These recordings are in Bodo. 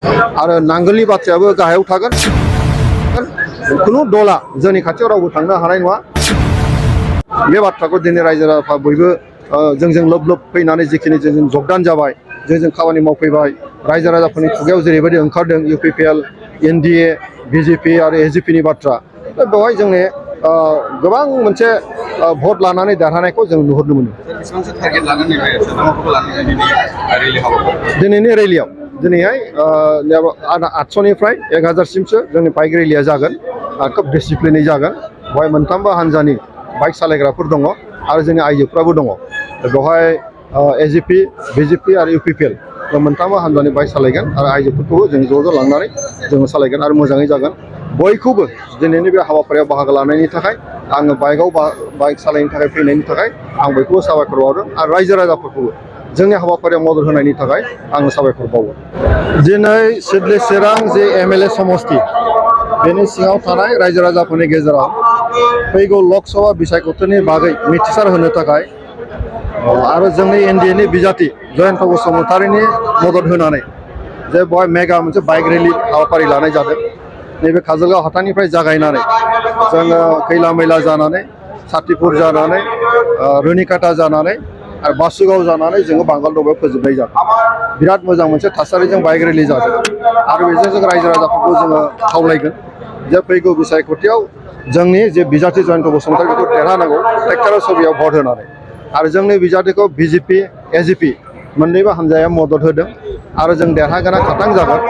आरो नांगोलनि बाथ्रायाबो गाहायाव थागोन। खुनु दला जोंनि खाथियाव रावबो थांनो हानाय नङा। बे बाथ्राखौ दिनै रायजो राजा बयबो जोंजों लोब लोब फैनानै जिखिनि जोंजों जगदान जाबाय, जोंजों खामानि मावफैबाय, रायजो राजाफोरनि खुगायाव जेरैबायदि ओंखारदों UPPL, NDA, BJP आरो SGPनि बाथ्रा, दा बेवहाय जोंनि गोबां मोनसे भट लानानै देरहानायखौ जों नुहुरनो मोनो। दिनैनि रेलियाव दिनैहाय 800निफ्राय 1000सिमसो जोंनि बाइक रेलिया जागोन। खोब डिसिप्लिनै जागोन। बेवहाय मोनथामबो हान्जानि बाइक सालायग्राफोर दङ आरो जोंनि आइजोफ्राबो दङ। बेवहाय SGP, BJP आरो UPPL मोनथामबो हान्जानि बाइक सालायगोन आरो आइजोफोरखौबो जों ज' लांनानै जोङो सालायगोन आरो मोजाङै जागोन। बयखौबो दिनैनि बे हाबाफारियाव बाहागो लानायनि थाखाय आङो बाइक सालायनो थाखाय फैनायनि थाखाय आं बयखौबो साबायखर बावदों आरो रायजो राजाफोरखौबो जोंनि हाबाफारियाव मदद होनायनि थाखाय आङो साबायखर बावो। दिनै सिडली चिरां जे MLA समष्टि बेनि सिङाव थानाय रायजो राजाफोरनि गेजेराव फैगौ लकसभा बिसायख'थिनि बागै मिथिसार होनो थाखाय आरो जोंनि NDAनि बिजाथि जयन्त बसुमतारीनि मदद होनानै जे बेवहाय मेगा मोनसे बाइक रेलि हाबाफारि लानाय जादों। नैबे काजलगाव हाथाइनिफ्राय जागायनानै जोङो खैला मैला जानानै, साथिपुर जानानै, रुनिकाटा जानानै आरो बासुगाव जानानै जोङो बांगालदबायाव फोजोबनाय जादों। बिराद मोजां मोनसे थासारिजों बाइक रेलि जादों आरो बेजों जों रायजो राजाफोरखौ जोङो खावलायगोन जे फैगौ बिसायख'थियाव जोंनि जे बिजाथि जयन्त बसुमतारी बेखौ देरहानांगौ ट्रेक्टर छबियाव भट होनानै। आरो जोंनि बिजाथिखौ BJP, SGP मोननैबो हान्जाया मदद होदों आरो जों देरहागोना खाथां जागोन।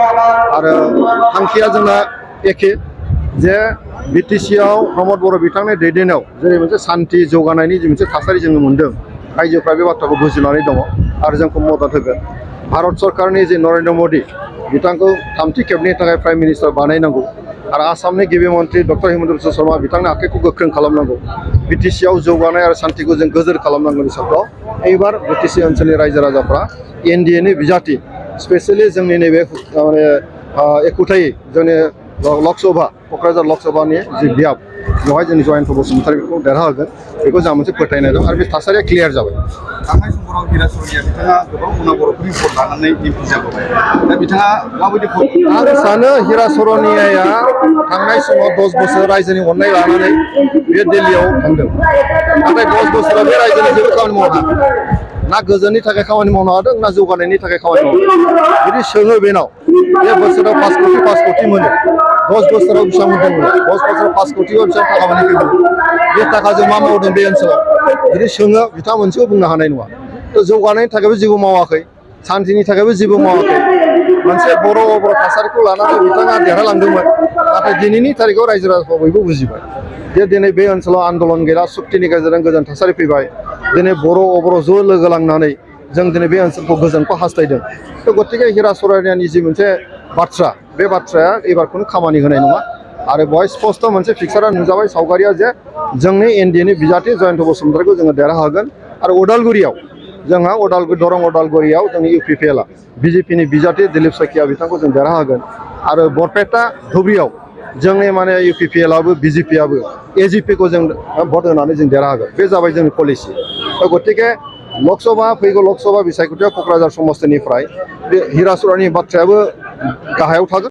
आरो थांखिया जोंना एखे जे BTCआव प्रमद बर' बिथांनि दैदेननायाव जेरै मोनसे सान्थि जौगानायनि जे मोनसे थासारि जोङो मोन्दों, रायजोफ्रा बे बाथ्राखौ बुजिनानै दङ आरो जोंखौ मदद होगोन। भारत सरकारनि जे नरेन्द्र मदि बिथांखौ थामथि खेबनि थाखाय प्राइम मिनिस्टार बानायनांगौ आरो आसामनि गिबि मन्त्रि डक्टर हिमन्त बिश्व शर्मा बिथांनि आखाइखौ गोख्रों खालामनांगौ। BTCआव जौगानाय आरो सान्थिखौ जों गोजोर खालामनांगौनि सायाव एबार BTC ओनसोलनि रायजो राजाफ्रा NDAनि बिजाथि स्पेसियेलि जोंनि नैबे एखुथायै जोंनि लकसभा क'क्राझार लकसभानि जि बियाब बेवहाय जोंनि जयन्त बसुमतारीखौ देरहाहोगोन बेखौ जोंहा मोनसे फोथायनाय दं आरो बे थासारिया क्लियार जाबाय। थांनाय समफोराव हिरा सर'निया बिथाङा गोबां उनाव बर'फोरनि भट लानानै MP जाबोबाय। दा बिथाङा माबायदि भट? आं सानो हिरा सर'नियाया थांनाय समाव 10 बोसोर रायजोनि अननाय लानानै बे दिल्लीयाव थांदों। नाथाय 10 बोसोराव बे रायजोनि जेबो खामानि मावनो हायाखै। ना गोजोननि थाखाय खामानि मावनो हादों ना जौगानायनि थाखाय खामानि मावदों। जुदि सोङो बेनाव बे बोसोराव 5 कोटि मोनो, 10 बोसोराव बेसेबां मोनदोंमोन? 10 बोसोराव 5 कोटियाव बेसेबां थाखा मोनहैगोन? बे थाखाजों मा मावदों बे ओनसोलाव? जुदि सोङो बिथाङा मोनसेबो बुंनो हानाय नङा। जौगानायनि थाखायबो जेबो मावाखै, सान्थिनि थाखायबो जेबो मावाखै। मोनसे बर' थासारिखौ लानानै बिथाङा देरहालांदोंमोन। नाथाय दिनैनि तारिखआव रायजो राजाफ्रा बयबो बुजिबाय जे दिनै बे ओनसोलाव आन्दलन गैला, सुक्तिनि गेजेरजों गोजोन थासारि फैबाय। दिनै बर' ज' लोगो लांनानै जों दिनै बे ओनसोलखौ गोजोनखौ हास्थायदों। गतिके हिरा सर'नियानि जि मोनसे बाथ्रा, बे बाथ्राया एबार खुनु खामानि होनाय नङा। आरो बेवहाय स्पष्ट मोनसे पिक्सारा नुजाबाय, सावगारिया जे जोंनि NDAनि बिजाथि जयन्त बसुमतारीखौ जोङो देरहाहोगोन। आरो उदालगुरियाव जोंहा दरं उदालगुरियाव जोंनि UPPLआ BJPनि बिजाथि दिलीप सखिया बिथांखौ जों देरहाहोगोन। आरो बरपेटा धुबुरीयाव जोंनि माने UPPLआबो BJPआबो SGPखौ जों भट होनानै जों देरहाहोगोन। बे जाबाय जोंनि पलिसि। गतिके फैगौ लकसभा बिसायख'थियाव क'क्राझार समस्तिनिफ्राय बे हिरा सर'नि बाथ्रायाबो गाहायाव थागोन।